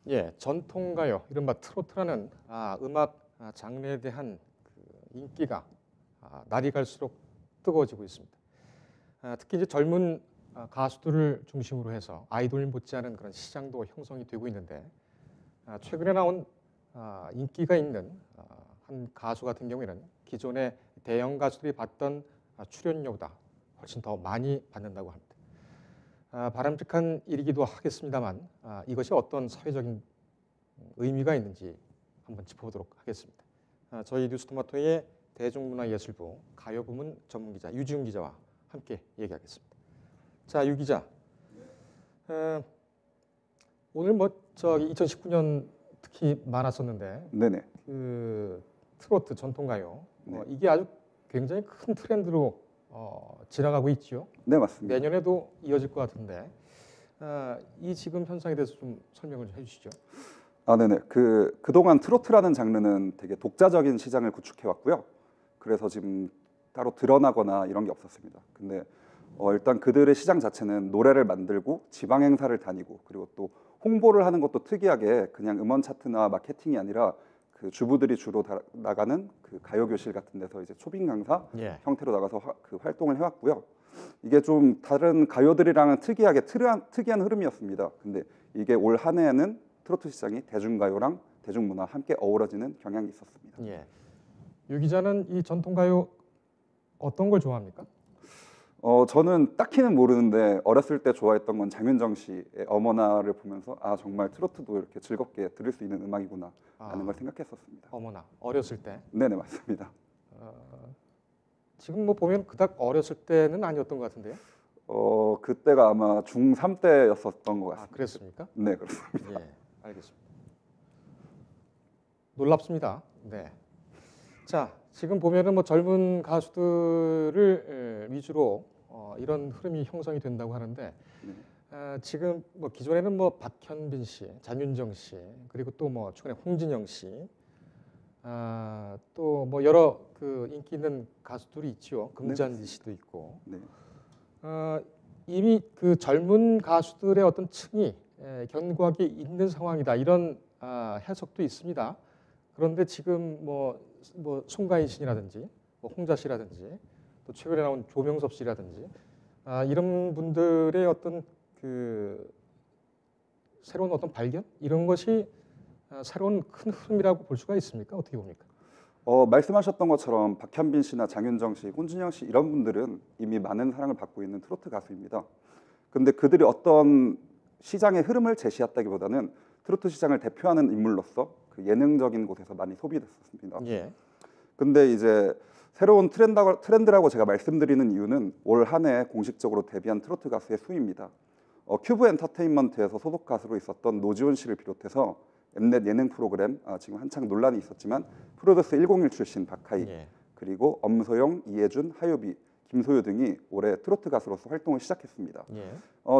예, 전통가요, 이른바 트로트라는 음악 장르에 대한 그 인기가 날이 갈수록 뜨거워지고 있습니다. 특히 이제 젊은 가수들을 중심으로 해서 아이돌 못지않은 그런 시장도 형성이 되고 있는데 최근에 나온 인기가 있는 한 가수 같은 경우에는 기존의 대형 가수들이 받던 출연료보다 훨씬 더 많이 받는다고 합니다. 바람직한 일이기도 하겠습니다만 이것이 어떤 사회적인 의미가 있는지 한번 짚어보도록 하겠습니다. 저희 뉴스토마토의 대중문화예술부 가요부문 전문기자 유지훈 기자와 함께 얘기하겠습니다. 자, 유 기자, 오늘 뭐 저기 2019년 특히 많았었는데 네네. 그 트로트 전통가요 네. 이게 아주 굉장히 큰 트렌드로 지나가고 있죠. 네, 맞습니다. 내년에도 이어질 것 같은데 이 지금 현상에 대해서 좀 설명을 좀 해주시죠. 네네. 그동안 트로트라는 장르는 되게 독자적인 시장을 구축해 왔고요. 그래서 지금 따로 드러나거나 이런 게 없었습니다. 근데 일단 그들의 시장 자체는 노래를 만들고 지방 행사를 다니고 그리고 또 홍보를 하는 것도 특이하게 그냥 음원 차트나 마케팅이 아니라 그 주부들이 주로 나가는 그 가요 교실 같은 데서 이제 초빙 강사 형태로 나가서 그 활동을 해왔고요. 이게 좀 다른 가요들이랑은 특이한 흐름이었습니다. 근데 이게 올 한 해에는 트로트 시장이 대중가요랑 대중문화 함께 어우러지는 경향이 있었습니다. 예. 유 기자는 이 전통가요 어떤 걸 좋아합니까? 저는 딱히는 모르는데 어렸을 때 좋아했던 건 장윤정 씨의 어머나를 보면서 정말 트로트도 이렇게 즐겁게 들을 수 있는 음악이구나 라는 걸 생각했었습니다. 어머나, 어렸을 때? 네네, 맞습니다. 지금 뭐 보면 그닥 어렸을 때는 아니었던 것 같은데요? 그때가 아마 중3 때였었던 것 같습니다. 그랬습니까? 네, 그렇습니다. 예, 알겠습니다. 놀랍습니다. 네. 자, 지금 보면은 뭐 젊은 가수들을 위주로 이런 흐름이 형성이 된다고 하는데 지금 뭐 기존에는 뭐 박현빈 씨, 장윤정 씨, 그리고 또 뭐 최근에 홍진영 씨, 또 뭐 여러 그 인기 있는 가수들이 있죠. 금잔디 씨도 있고. 네. 이미 그 젊은 가수들의 어떤 층이 견고하게 있는 상황이다. 이런 해석도 있습니다. 그런데 지금 뭐 송가인 씨라든지 뭐 홍자 씨라든지 또 최근에 나온 조명섭 씨라든지 이런 분들의 어떤 그 새로운 어떤 발견 이런 것이 새로운 큰 흐름이라고 볼 수가 있습니까? 어떻게 봅니까? 말씀하셨던 것처럼 박현빈 씨나 장윤정 씨, 홍진영 씨 이런 분들은 이미 많은 사랑을 받고 있는 트로트 가수입니다. 근데 그들이 어떤 시장의 흐름을 제시했다기보다는 트로트 시장을 대표하는 인물로서 그 예능적인 곳에서 많이 소비됐었습니다. 예. 근데 이제 새로운 트렌드라고 제가 말씀드리는 이유는 올 한 해 공식적으로 데뷔한 트로트 가수의 수입니다. 큐브 엔터테인먼트에서 소속 가수로 있었던 노지원 씨를 비롯해서 엠넷 예능 프로그램 지금 한창 논란이 있었지만 프로듀스 101 출신 박하이 그리고 엄소영, 이혜준, 하유비, 김소유 등이 올해 트로트 가수로서 활동을 시작했습니다.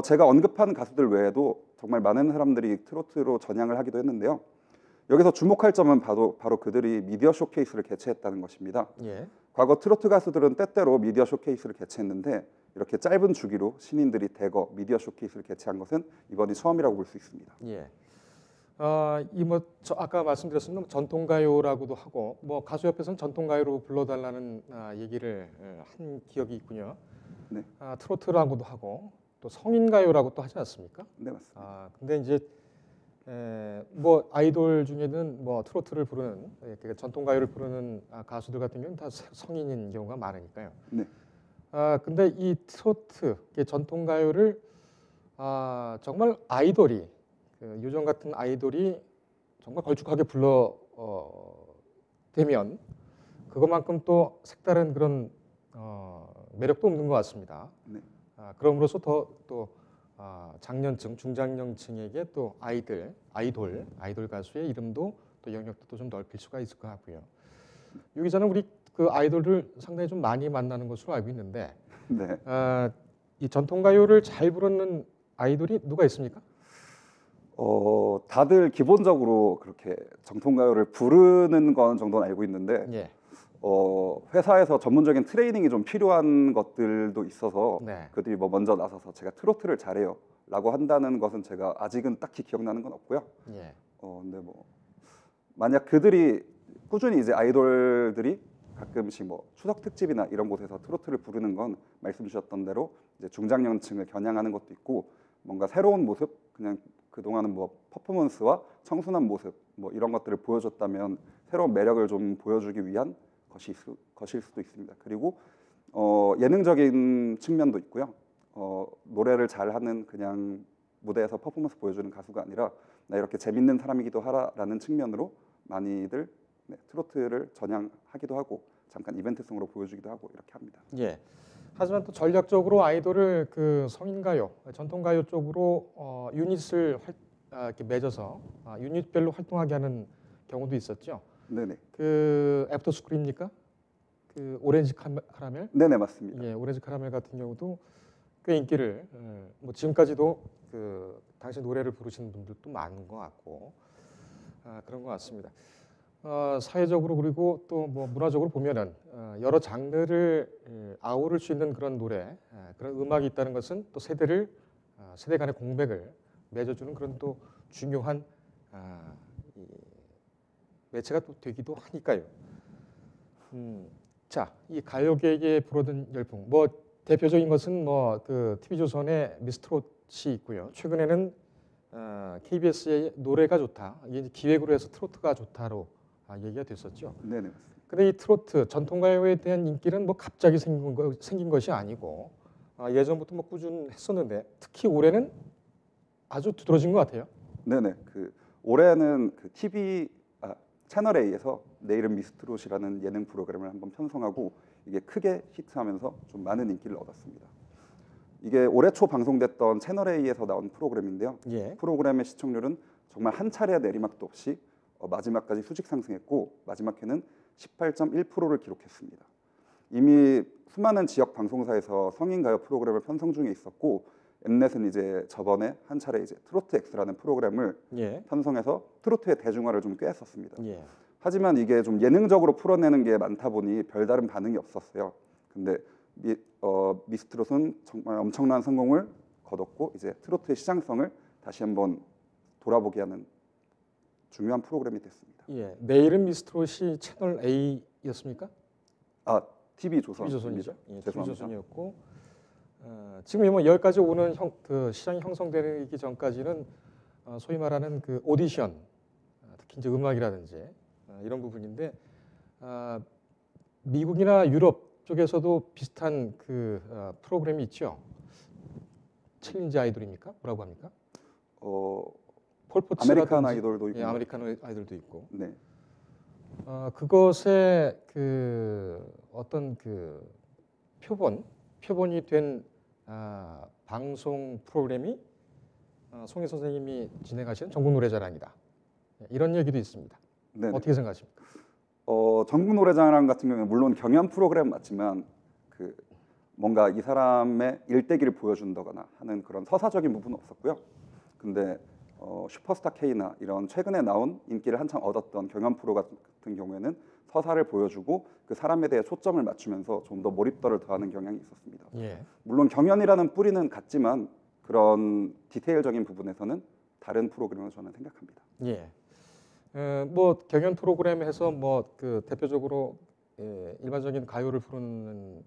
제가 언급한 가수들 외에도 정말 많은 사람들이 트로트로 전향을 하기도 했는데요. 여기서 주목할 점은 바로 그들이 미디어 쇼케이스를 개최했다는 것입니다. 과거 트로트 가수들은 때때로 미디어 쇼케이스를 개최했는데 이렇게 짧은 주기로 신인들이 대거 미디어 쇼케이스를 개최한 것은 이번이 처음이라고 볼 수 있습니다. 저 아까 말씀드렸습니다. 전통가요라고도 하고 뭐 가수협회에서는 전통가요로 불러달라는 얘기를 한 기억이 있군요. 네. 트로트라고도 하고 또 성인가요라고 또 하지 않습니까? 네, 맞습니다. 근데 이제 뭐 아이돌 중에는 뭐 트로트를 부르는 그러니까 전통가요를 부르는 가수들 같은 경우는 다 성인인 경우가 많으니까요. 네. 근데 이 트로트 전통가요를 정말 아이돌이 요정 같은 아이돌이 정말 걸쭉하게 불러대면 그것만큼 또 색다른 그런 매력도 없는 것 같습니다. 네. 그럼으로써 또 장년층, 중장년층에게 또 아이돌 가수의 이름도 또 영역도 좀 넓힐 수가 있을 것 같고요. 유 기자는 우리 그 아이돌을 상당히 좀 많이 만나는 것으로 알고 있는데 네. 이 전통가요를 잘 부르는 아이돌이 누가 있습니까? 다들 기본적으로 그렇게 전통가요를 부르는 건 정도는 알고 있는데 회사에서 전문적인 트레이닝이 좀 필요한 것들도 있어서 그들이 뭐 먼저 나서서 제가 트로트를 잘해요 라고 한다는 것은 제가 아직은 딱히 기억나는 건 없고요. 예. 근데 뭐 만약 그들이 꾸준히 이제 아이돌들이 가끔씩 뭐 추석 특집이나 이런 곳에서 트로트를 부르는 건 말씀 주셨던 대로 이제 중장년층을 겨냥하는 것도 있고 뭔가 새로운 모습, 그냥 그동안은 뭐 퍼포먼스와 청순한 모습 뭐 이런 것들을 보여줬다면 새로운 매력을 좀 보여주기 위한 것일 수도 있습니다. 그리고 예능적인 측면도 있고요. 노래를 잘하는 그냥 무대에서 퍼포먼스 보여주는 가수가 아니라 나 이렇게 재밌는 사람이기도 하라라는 측면으로 많이들 트로트를 전향하기도 하고 잠깐 이벤트성으로 보여주기도 하고 이렇게 합니다. 예. 하지만 또 전략적으로 아이돌을 그 성인가요, 전통가요 쪽으로 유닛을 이렇게 맺어서 유닛별로 활동하게 하는 경우도 있었죠. 네네. 그 애프터스쿨입니까? 그 오렌지 카라멜? 네네 맞습니다. 예, 오렌지 카라멜 같은 경우도 꽤 인기를 뭐 지금까지도 그 당시 노래를 부르시는 분들도 많은 것 같고 그런 것 같습니다. 사회적으로 그리고 또 뭐 문화적으로 보면은 여러 장르를 아우를 수 있는 그런 노래, 그런 음악이 있다는 것은 또 세대 간의 공백을 맺어주는 그런 또 중요한 이 매체가 또 되기도 하니까요. 자, 이 가요계에 불어든 열풍, 뭐 대표적인 것은 뭐 그 TV조선의 미스트롯이 있고요. 최근에는 KBS의 노래가 좋다, 이게 이제 기획으로 해서 트로트가 좋다로 얘기가 됐었죠. 네네 맞습니다. 근데 이 트로트 전통가요에 대한 인기는 뭐 갑자기 생긴 것이 아니고 예전부터 뭐 꾸준했었는데 특히 올해는 아주 두드러진 것 같아요. 네네. 그 올해는 그 채널 A에서 내 이름 미스트롯이라는 예능 프로그램을 한번 편성하고 이게 크게 히트하면서 좀 많은 인기를 얻었습니다. 이게 올해 초 방송됐던 채널 A에서 나온 프로그램인데요. 예. 프로그램의 시청률은 정말 한 차례 내리막도 없이 마지막까지 수직 상승했고 마지막 회는 18.1%를 기록했습니다. 이미 수많은 지역 방송사에서 성인 가요 프로그램을 편성 중에 있었고 엠넷은 이제 저번에 한 차례 이제 트로트 X라는 프로그램을 예. 편성해서 트로트의 대중화를 좀 꾀했었습니다. 예. 하지만 이게 좀 예능적으로 풀어내는 게 많다 보니 별다른 반응이 없었어요. 근데 미스트롯은 정말 엄청난 성공을 거뒀고 이제 트로트의 시장성을 다시 한번 돌아보게 하는 중요한 프로그램이 됐습니다. 예. 내일은 미스트롯이 채널 A였습니까? TV 조선입니다. TV조선이죠. 예, 죄송합니다. TV조선이었고 지금 뭐 여기까지 오는 그 시장이 형성되기 전까지는 소위 말하는 그 오디션, 특히 이제 음악이라든지 이런 부분인데 미국이나 유럽 쪽에서도 비슷한 그 프로그램이 있죠. 챌린지 아이돌입니까? 뭐라고 합니까? 폴포츠라든지 아메리칸 아이돌도 있고. 예, 아메리칸 아이돌도 있고. 네. 그것의 그 어떤 그 표본이 된 방송 프로그램이 송혜 선생님이 진행하시는 전국 노래자랑이다. 이런 얘기도 있습니다. 네네. 어떻게 생각하십니까? 전국 노래자랑 같은 경우는 물론 경연 프로그램 맞지만 그 뭔가 이 사람의 일대기를 보여준다거나 하는 그런 서사적인 부분은 없었고요. 근데 슈퍼스타 K나 이런 최근에 나온 인기를 한창 얻었던 경연 프로 같은 경우에는 서사를 보여주고 그 사람에 대해 초점을 맞추면서 좀 더 몰입도를 더하는 경향이 있었습니다. 예. 물론 경연이라는 뿌리는 같지만 그런 디테일적인 부분에서는 다른 프로그램으로 저는 생각합니다. 예. 뭐 경연 프로그램에서 뭐 그 대표적으로 일반적인 가요를 부르는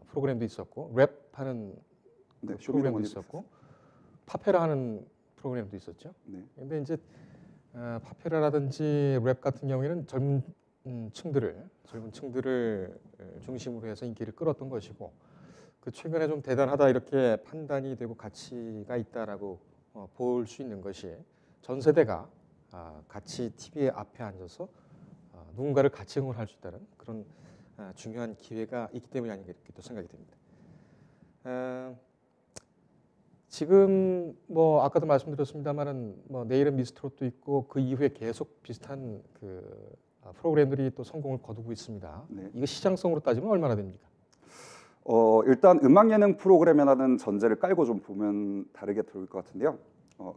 프로그램도 있었고 랩하는 네, 프로그램도 있었고 파페라 하는 프로그램도 있었죠. 네. 근데 이제 파페라라든지 랩 같은 경우에는 젊은 층들을 중심으로 해서 인기를 끌었던 것이고 그 최근에 좀 대단하다 이렇게 판단이 되고 가치가 있다라고 볼 수 있는 것이 전 세대가 같이 TV 앞에 앉아서 누군가를 같이 응원할 수 있다는 그런 중요한 기회가 있기 때문이 아닌가 이렇게 또 생각이 됩니다. 지금 뭐 아까도 말씀드렸습니다만은 뭐 내일은 미스트롯도 있고 그 이후에 계속 비슷한 그 프로그램들이 또 성공을 거두고 있습니다. 네. 이거 시장성으로 따지면 얼마나 됩니까? 일단 음악 예능 프로그램이라는 전제를 깔고 좀 보면 다르게 들어올 것 같은데요.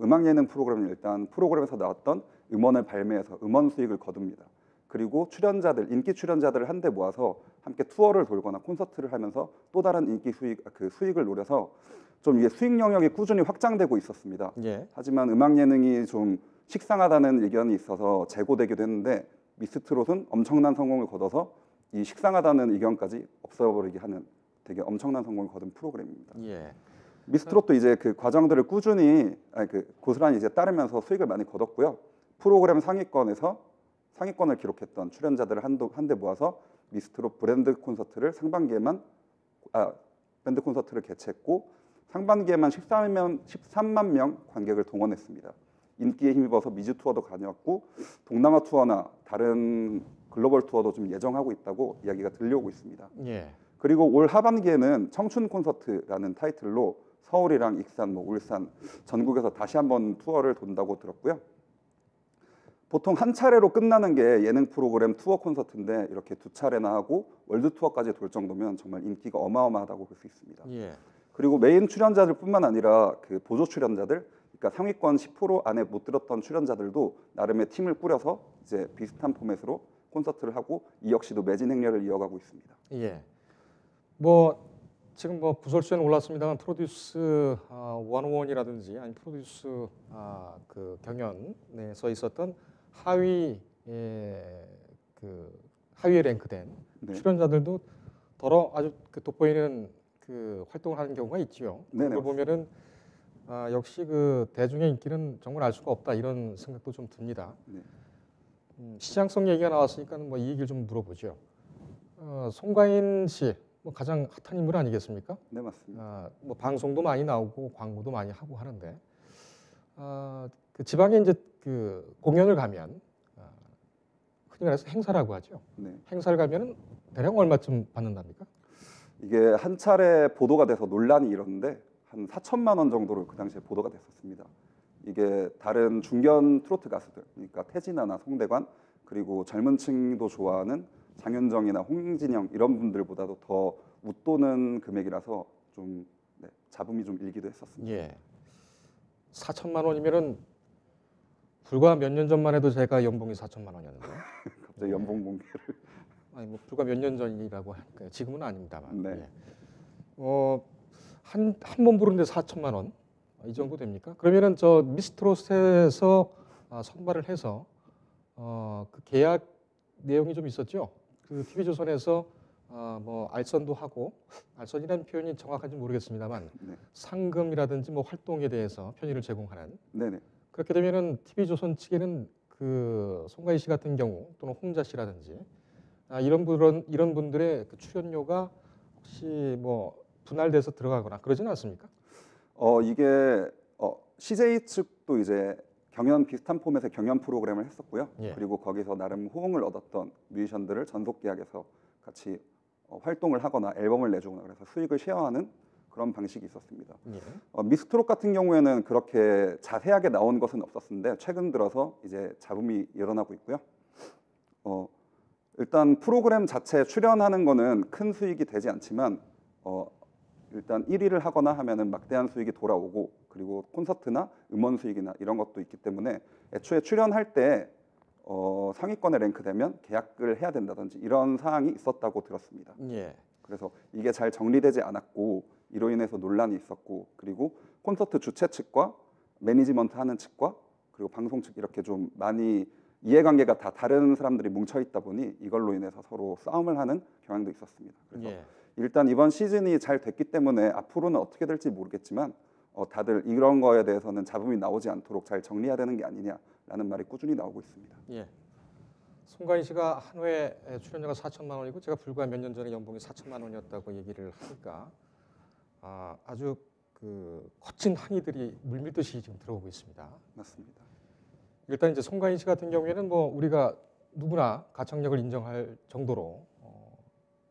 음악 예능 프로그램은 일단 프로그램에서 나왔던 음원을 발매해서 음원 수익을 거둡니다. 그리고 출연자들, 인기 출연자들을 한데 모아서 함께 투어를 돌거나 콘서트를 하면서 또 다른 인기 수익을 노려서 좀 이게 수익 영역이 꾸준히 확장되고 있었습니다. 예. 하지만 음악 예능이 좀 식상하다는 의견이 있어서 재고되기도 했는데 미스트롯은 엄청난 성공을 거둬서 이 식상하다는 의견까지 없어버리게 하는 되게 엄청난 성공을 거둔 프로그램입니다. 예. 미스트롯도 이제 그 과정들을 꾸준히 고스란히 이제 따르면서 수익을 많이 거뒀고요. 프로그램 상위권을 기록했던 출연자들을 한데 모아서 미스트롯 브랜드 콘서트를 밴드 콘서트를 개최했고 상반기에만 13만 명 관객을 동원했습니다. 인기에 힘입어서 미주 투어도 다녀왔고 동남아 투어나 다른 글로벌 투어도 좀 예정하고 있다고 이야기가 들려오고 있습니다. 예. 그리고 올 하반기에는 청춘 콘서트라는 타이틀로 서울이랑 익산, 울산 전국에서 다시 한번 투어를 돈다고 들었고요. 보통 한 차례로 끝나는 게 예능 프로그램 투어 콘서트인데 이렇게 두 차례나 하고 월드 투어까지 돌 정도면 정말 인기가 어마어마하다고 볼 수 있습니다. 예. 그리고 메인 출연자들뿐만 아니라 그 보조 출연자들, 그러니까 상위권 10% 안에 못 들었던 출연자들도 나름의 팀을 꾸려서 이제 비슷한 포맷으로 콘서트를 하고 이 역시도 매진 행렬을 이어가고 있습니다. 예. 뭐 지금 뭐 부설수에는 올랐습니다만 프로듀스 101이라든지 아니 프로듀스 그 경연에서 있었던 하위에 랭크된 네. 출연자들도 더러 아주 돋보이는 그 활동을 하는 경우가 있지요. 네네, 그걸 보면은 역시 그 대중의 인기는 정말 알 수가 없다 이런 생각도 좀 듭니다. 네. 시장성 얘기가 나왔으니까 뭐 이 얘기를 좀 물어보죠. 송가인 씨, 뭐 가장 핫한 인물 아니겠습니까? 네, 맞습니다. 뭐 방송도 많이 나오고 광고도 많이 하고 하는데 그 지방에 이제 그 공연을 가면 흔히 말해서 행사라고 하죠. 네. 행사를 가면은 대략 얼마쯤 받는답니까? 이게 한 차례 보도가 돼서 논란이 일었는데 한 4천만 원 정도로 그 당시에 보도가 됐었습니다. 이게 다른 중견 트로트 가수들, 그러니까 태진아나 송대관 그리고 젊은 층도 좋아하는 장윤정이나 홍진영 이런 분들보다도 더 웃도는 금액이라서 좀 잡음이 좀 일기도 했었습니다. 예. 4천만 원이면은 불과 몇 년 전만 해도 제가 연봉이 4천만 원이었는데 갑자기 연봉 공개를. 아니 뭐 불과 몇 년 전이라고 하니까 지금은 아닙니다만. 네. 예. 한 번 부르는데 4천만 원 이 정도 됩니까? 그러면은 저 미스트롯에서 선발을 해서 그 계약 내용이 좀 있었죠. 그 TV조선에서 뭐 알선도 하고 알선이라는 표현이 정확한지 모르겠습니다만 네. 상금이라든지 뭐 활동에 대해서 편의를 제공하는 네네. 그렇게 되면은 TV조선 측에는 그 송가인 씨 같은 경우 또는 홍자 씨라든지 이런 분들의 그 출연료가 혹시 뭐 분할돼서 들어가거나 그러지는 않습니까? 이게 CJ 측도 이제 비슷한 포맷의 경연 프로그램을 했었고요. 예. 그리고 거기서 나름 호응을 얻었던 뮤지션들을 전속 계약해서 같이 활동을 하거나 앨범을 내주거나 그래서 수익을 쉐어하는 그런 방식이 있었습니다. 예. 미스트롯 같은 경우에는 그렇게 자세하게 나온 것은 없었는데 최근 들어서 이제 잡음이 일어나고 있고요. 일단 프로그램 자체 출연하는 거는 큰 수익이 되지 않지만 일단 1위를 하거나 하면은 막대한 수익이 돌아오고 그리고 콘서트나 음원 수익이나 이런 것도 있기 때문에 애초에 출연할 때 상위권에 랭크되면 계약을 해야 된다든지 이런 사항이 있었다고 들었습니다. 예. 그래서 이게 잘 정리되지 않았고 이로 인해서 논란이 있었고 그리고 콘서트 주최 측과 매니지먼트 하는 측과 그리고 방송 측 이렇게 좀 많이 이해관계가 다 다른 사람들이 뭉쳐 있다 보니 이걸로 인해서 서로 싸움을 하는 경향도 있었습니다. 그래서 예. 일단 이번 시즌이 잘 됐기 때문에 앞으로는 어떻게 될지 모르겠지만 다들 이런 거에 대해서는 잡음이 나오지 않도록 잘 정리해야 되는 게 아니냐라는 말이 꾸준히 나오고 있습니다. 예. 송가인 씨가 한 회 출연료가 4천만 원이고 제가 불과 몇 년 전에 연봉이 4천만 원이었다고 얘기를 하니까 아주 그 거친 항의들이 물밀듯이 지금 들어오고 있습니다. 맞습니다. 일단 이제 송가인 씨 같은 경우에는 뭐 우리가 누구나 가창력을 인정할 정도로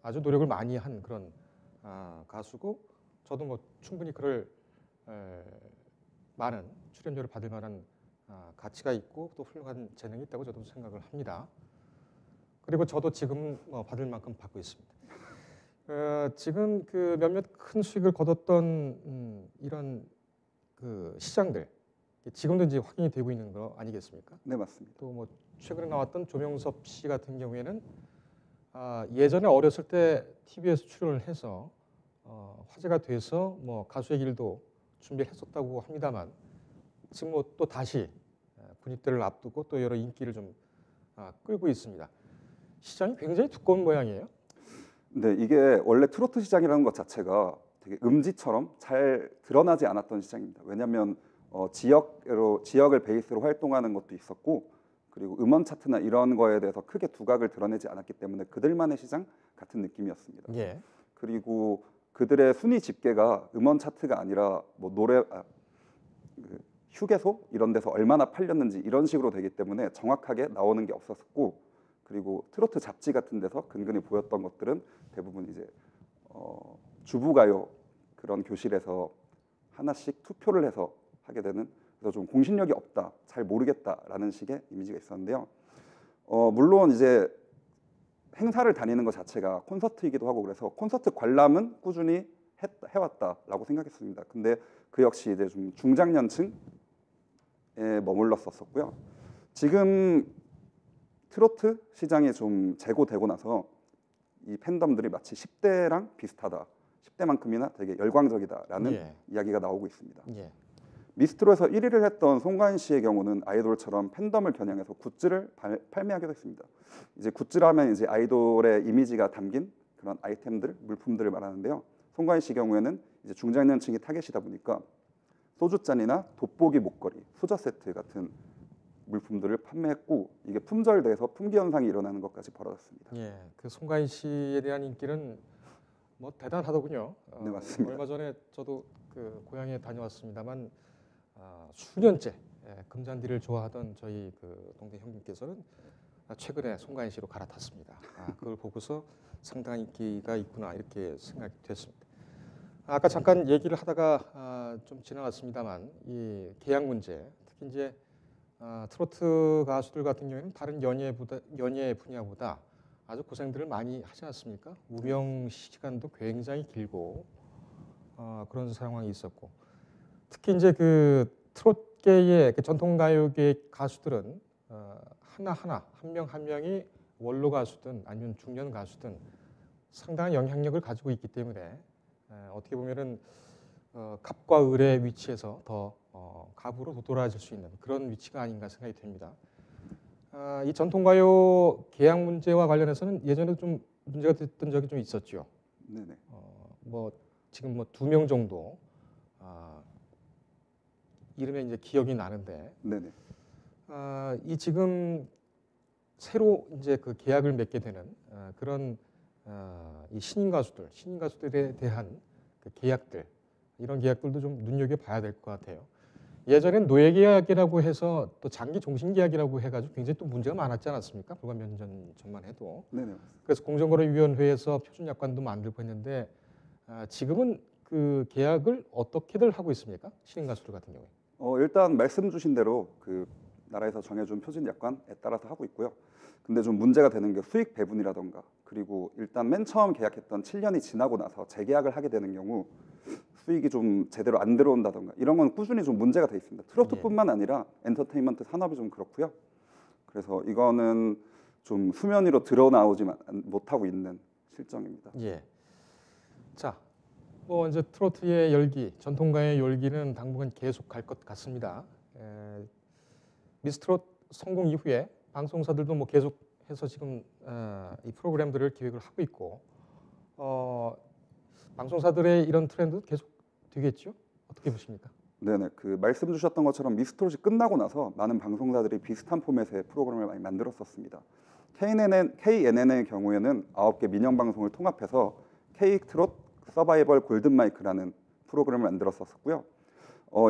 아주 노력을 많이 한 그런 가수고 저도 뭐 충분히 그럴 많은 출연료를 받을 만한 가치가 있고 또 훌륭한 재능이 있다고 저도 생각을 합니다. 그리고 저도 지금 받을 만큼 받고 있습니다. 지금 그 몇몇 큰 수익을 거뒀던 이런 그 시장들 지금도 이제 확인이 되고 있는 거 아니겠습니까? 네, 맞습니다. 또 뭐 최근에 나왔던 조명섭 씨 같은 경우에는 예전에 어렸을 때 TV에서 출연을 해서 화제가 돼서 뭐 가수의 길도 준비를 했었다고 합니다만 지금 뭐 또 다시 군입대를 앞두고 또 여러 인기를 좀 끌고 있습니다. 시장이 굉장히 두꺼운 모양이에요. 네, 이게 원래 트로트 시장이라는 것 자체가 되게 음지처럼 잘 드러나지 않았던 시장입니다. 왜냐하면 지역을 베이스로 활동하는 것도 있었고, 그리고 음원 차트나 이런 거에 대해서 크게 두각을 드러내지 않았기 때문에 그들만의 시장 같은 느낌이었습니다. 예. 그리고 그들의 순위 집계가 음원 차트가 아니라 뭐 그 휴게소 이런 데서 얼마나 팔렸는지 이런 식으로 되기 때문에 정확하게 나오는 게 없었고, 그리고 트로트 잡지 같은 데서 근근히 보였던 것들은 대부분 이제 주부가요 그런 교실에서 하나씩 투표를 해서 하게 되는, 그래서 좀 공신력이 없다, 잘 모르겠다라는 식의 이미지가 있었는데요. 물론 이제 행사를 다니는 것 자체가 콘서트이기도 하고 그래서 콘서트 관람은 꾸준히 해왔다라고 생각했습니다. 근데 그 역시 이제 좀 중장년층에 머물렀었고요. 지금 트로트 시장이 좀 재고되고 나서 이 팬덤들이 마치 10대랑 비슷하다, 10대만큼이나 되게 열광적이다라는 예. 이야기가 나오고 있습니다. 예. 미스트롯에서 1위를 했던 송가인 씨의 경우는 아이돌처럼 팬덤을 겨냥해서 굿즈를 판매하기도 했습니다. 이제 굿즈라면 이제 아이돌의 이미지가 담긴 그런 아이템들, 물품들을 말하는데요. 송가인 씨 경우에는 이제 중장년층이 타겟이다 보니까 소주잔이나 돋보기 목걸이, 수저 세트 같은 물품들을 판매했고, 이게 품절돼서 품귀 현상이 일어나는 것까지 벌어졌습니다. 예. 그 송가인 씨에 대한 인기는 뭐 대단하더군요. 네, 맞습니다. 얼마 전에 저도 그 고향에 다녀왔습니다만 수년째 금잔디를 좋아하던 저희 그 동네 형님께서는 최근에 송가인 씨로 갈아탔습니다. 그걸 보고서 상당한 인기가 있구나 이렇게 생각이 됐습니다. 아까 잠깐 얘기를 하다가 좀 지나갔습니다만 이 계약 문제, 특히 이제 트로트 가수들 같은 경우에는 다른 연예 분야보다 아주 고생들을 많이 하지 않습니까? 무명 시간도 굉장히 길고 그런 상황이 있었고, 특히 이제 그 트롯계의 그 전통 가요계 가수들은 하나하나 한 명 한 명이 원로 가수든 아니면 중년 가수든 상당한 영향력을 가지고 있기 때문에 어떻게 보면은 갑과 을의 위치에서 더 갑으로 도드라질 수 있는 그런 위치가 아닌가 생각이 됩니다. 이 전통가요 계약 문제와 관련해서는 예전에 좀 문제가 됐던 적이 좀 있었죠. 네네. 뭐 지금 뭐 2명 정도 이름에 이제 기억이 나는데, 네네. 이 지금 새로 이제 그 계약을 맺게 되는 그런 이 신인 가수들에 대한 그 계약들, 이런 계약들도 좀 눈여겨 봐야 될 것 같아요. 예전엔 노예 계약이라고 해서 또 장기 종신 계약이라고 해가지고 굉장히 또 문제가 많았지 않았습니까? 불과 몇 년 전만 해도. 네네. 그래서 공정거래위원회에서 표준 약관도 만들고 했는데 지금은 그 계약을 어떻게들 하고 있습니까? 신인 가수들 같은 경우에. 일단 말씀 주신 대로 그 나라에서 정해준 표준 약관에 따라서 하고 있고요. 근데 좀 문제가 되는 게 수익 배분이라던가, 그리고 일단 맨 처음 계약했던 7년이 지나고 나서 재계약을 하게 되는 경우 수익이 좀 제대로 안 들어온다던가 이런 건 꾸준히 좀 문제가 돼 있습니다. 트로트뿐만 아니라 엔터테인먼트 산업이 좀 그렇고요. 그래서 이거는 좀 수면 위로 드러나오지 못하고 있는 실정입니다. 예. 자, 뭐 이제 트로트의 열기, 전통가의 열기는 당분간 계속 갈 것 같습니다. 미스트롯 성공 이후에 방송사들도 뭐 계속해서 지금 이 프로그램들을 기획을 하고 있고, 방송사들의 이런 트렌드도 계속 되겠죠? 어떻게 보십니까? 네네. 그 말씀 주셨던 것처럼 미스트롯이 끝나고 나서 많은 방송사들이 비슷한 포맷의 프로그램을 많이 만들었었습니다. KNN의 경우에는 9개 민영 방송을 통합해서 K트롯 서바이벌 골든마이크라는 프로그램을 만들었었고요.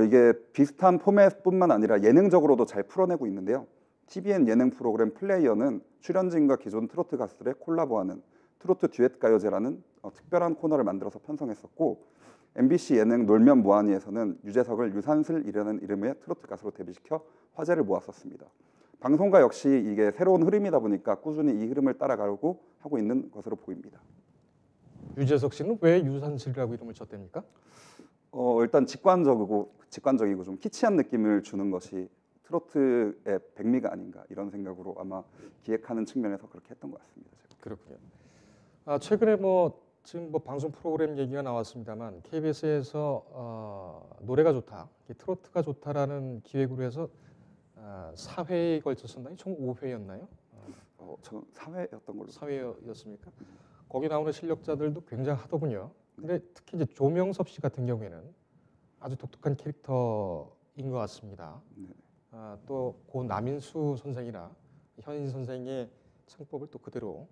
이게 비슷한 포맷뿐만 아니라 예능적으로도 잘 풀어내고 있는데요. TVN 예능 프로그램 플레이어는 출연진과 기존 트로트 가수들의 콜라보하는 트로트 듀엣 가요제라는 특별한 코너를 만들어서 편성했었고, MBC 예능 놀면 뭐하니에서는 유재석을 유산슬이라는 이름의 트로트 가수로 데뷔시켜 화제를 모았었습니다. 방송가 역시 이게 새로운 흐름이다 보니까 꾸준히 이 흐름을 따라가려고 하고 있는 것으로 보입니다. 유재석 씨는 왜 유산슬이라고 이름을 쳤답니까? 일단 직관적이고 좀 키치한 느낌을 주는 것이 트로트의 백미가 아닌가 이런 생각으로 아마 기획하는 측면에서 그렇게 했던 것 같습니다. 제가. 그렇군요. 최근에 뭐 지금 뭐 방송 프로그램 얘기가 나왔습니다만 KBS에서 노래가 좋다, 트로트가 좋다라는 기획으로 해서 4회에 걸쳤었나요? 총 5회였나요? 저 4회였던 걸로. 4회였습니까? 거기 나오는 실력자들도 굉장하더군요. 근데 특히 이제 조명섭 씨 같은 경우에는 아주 독특한 캐릭터인 것 같습니다. 네. 또고 남인수 선생이나 현인 선생의 창법을 또 그대로,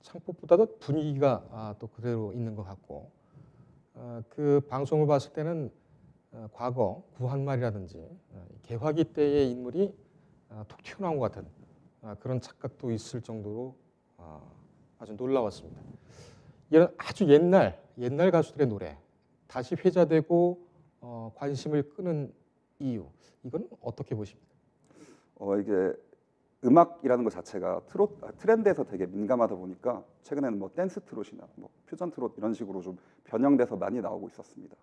창법보다도 분위기가 또 그대로 있는 것 같고, 그 방송을 봤을 때는 과거 구한말이라든지 개화기 때의 인물이 톡 튀어나온 것 같은 그런 착각도 있을 정도로 아주 놀라웠습니다. 이런 아주 옛날 가수들의 노래 다시 회자되고 관심을 끄는 이유, 이건 어떻게 보십니까? 이게 음악이라는 것 자체가 트렌드에서 되게 민감하다 보니까 최근에는 뭐 댄스 트롯이나 뭐 퓨전 트롯 이런 식으로 좀 변형돼서 많이 나오고 있었습니다.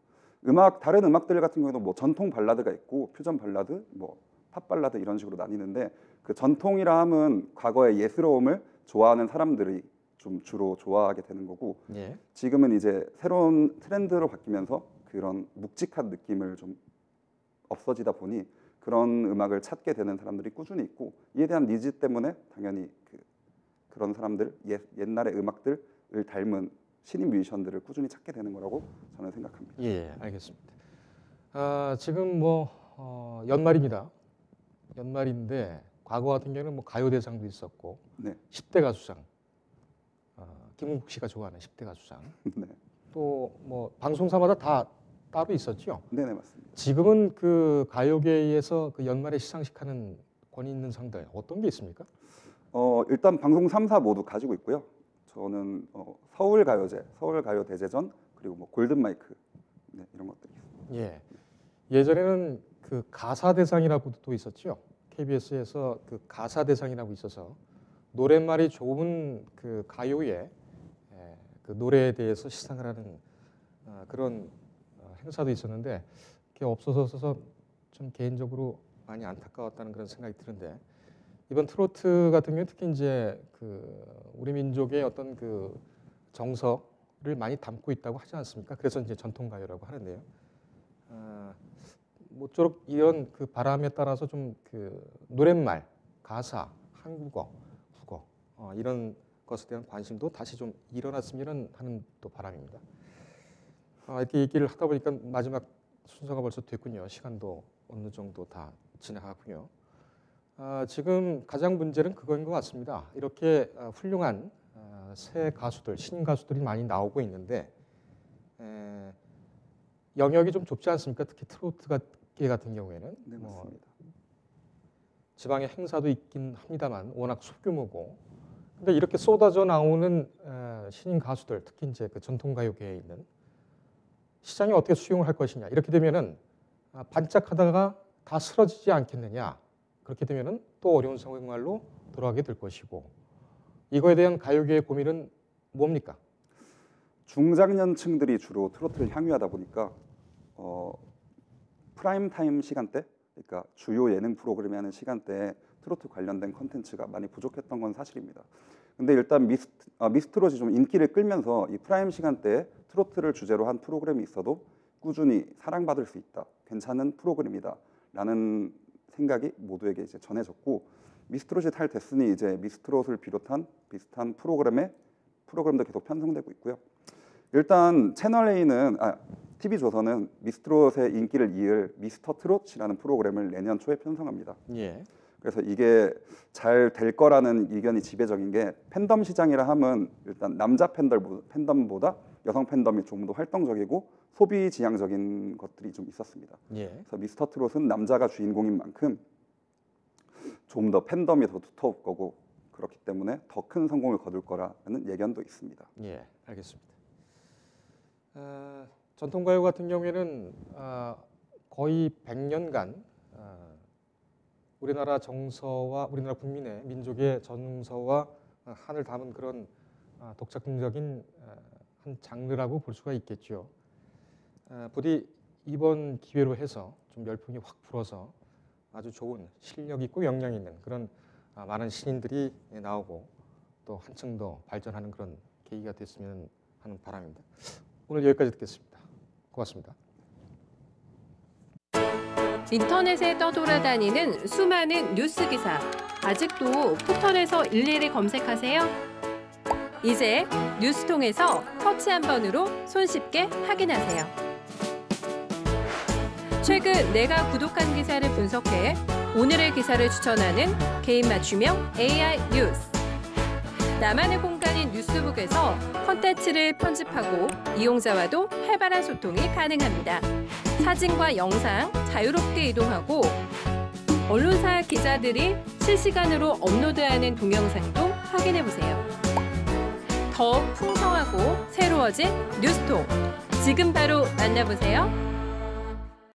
다른 음악들 같은 경우도 뭐 전통 발라드가 있고 퓨전 발라드, 뭐 팝 발라드 이런 식으로 나뉘는데, 그 전통이라 함은 과거의 예스러움을 좋아하는 사람들이 좀 주로 좋아하게 되는 거고, 예. 지금은 이제 새로운 트렌드로 바뀌면서 그런 묵직한 느낌을 좀 없어지다 보니 그런 음악을 찾게 되는 사람들이 꾸준히 있고, 이에 대한 니즈 때문에 당연히 그런 사람들, 옛날의 음악들을 닮은 신인 뮤지션들을 꾸준히 찾게 되는 거라고 저는 생각합니다. 예, 알겠습니다. 지금 뭐 연말입니다. 연말인데 과거 같은 경우는 뭐 가요대상도 있었고, 네. 10대 가수상, 김은국 씨가 좋아하는 10대 가수상, 네. 또 뭐 방송사마다 다 따로 있었죠. 네네, 맞습니다. 지금은 그 가요계에서 그 연말에 시상식하는 권위 있는 상들 어떤 게 있습니까? 일단 방송 3사 모두 가지고 있고요. 저는 서울가요제, 서울가요대제전, 그리고 뭐 골든마이크, 네, 이런 것들이 있습니다. 예. 예전에는 그 가사대상이라고도 또 있었죠. KBS에서 그 가사대상이라고 있어서 노랫말이 좋은 그 가요의 그 노래에 대해서 시상을 하는 그런 행사도 있었는데, 그게 없어서 좀 개인적으로 많이 안타까웠다는 그런 생각이 드는데, 이번 트로트 같은 경우는 특히 이제 그 우리 민족의 어떤 그 정서를 많이 담고 있다고 하지 않습니까? 그래서 이제 전통가요라고 하는데요. 모쪼록 이런 그 바람에 따라서 좀 그 노랫말, 가사, 한국어, 국어 이런 것에 대한 관심도 다시 좀 일어났으면 하는 또 바람입니다. 이렇게 얘기를 하다 보니까 마지막 순서가 벌써 됐군요. 시간도 어느 정도 다 지나가고요. 지금 가장 문제는 그거인 것 같습니다. 이렇게 훌륭한 새 가수들, 신인 가수들이 많이 나오고 있는데 영역이 좀 좁지 않습니까? 특히 트로트계 같은 경우에는. 네, 맞습니다. 지방의 행사도 있긴 합니다만 워낙 소규모고. 근데 이렇게 쏟아져 나오는 신인 가수들, 특히 이제 그 전통가요계에 있는, 시장이 어떻게 수용을 할 것이냐. 이렇게 되면은 반짝하다가 다 쓰러지지 않겠느냐. 그렇게 되면은 또 어려운 상황말로 돌아가게 될 것이고, 이거에 대한 가요계의 고민은 뭡니까? 중장년층들이 주로 트로트를 향유하다 보니까 프라임 타임 시간대, 그러니까 주요 예능 프로그램이 하는 시간대에 트로트 관련된 컨텐츠가 많이 부족했던 건 사실입니다. 근데 일단 미스트롯이 좀 인기를 끌면서 이 프라임 시간대에 트로트를 주제로 한 프로그램이 있어도 꾸준히 사랑받을 수 있다, 괜찮은 프로그램이다라는 생각이 모두에게 이제 전해졌고, 미스트롯이 탈됐으니 이제 미스트롯을 비롯한 비슷한 프로그램도 계속 편성되고 있고요. 일단 채널 A는 TV조선은 미스트롯의 인기를 이을 미스터 트롯이라는 프로그램을 내년 초에 편성합니다. 예. 그래서 이게 잘 될 거라는 의견이 지배적인 게, 팬덤 시장이라 함은 일단 남자 팬덤보다 여성 팬덤이 좀 더 활동적이고 소비 지향적인 것들이 좀 있었습니다. 예. 그래서 미스터 트롯은 남자가 주인공인 만큼 좀 더 팬덤이 더 두터울 거고, 그렇기 때문에 더 큰 성공을 거둘 거라는 예견도 있습니다. 예, 알겠습니다. 전통가요 같은 경우에는 거의 100년간 우리나라 정서와 우리나라 국민의 민족의 정서와 한을 담은 그런 독창적인 한 장르라고 볼 수가 있겠죠. 부디 이번 기회로 해서 좀 열풍이 확 불어서 아주 좋은 실력 있고 역량 있는 그런 많은 신인들이 나오고 또 한층 더 발전하는 그런 계기가 됐으면 하는 바람입니다. 오늘 여기까지 듣겠습니다. 고맙습니다. 인터넷에 떠돌아다니는 수많은 뉴스 기사. 아직도 포털에서 일일이 검색하세요? 이제 뉴스통에서 터치 한 번으로 손쉽게 확인하세요. 최근 내가 구독한 기사를 분석해 오늘의 기사를 추천하는 개인 맞춤형 AI 뉴스. 나만의 공간인 뉴스북에서 콘텐츠를 편집하고 이용자와도 활발한 소통이 가능합니다. 사진과 영상 자유롭게 이동하고 언론사 기자들이 실시간으로 업로드하는 동영상도 확인해보세요. 더 풍성하고 새로워진 뉴스통. 지금 바로 만나보세요.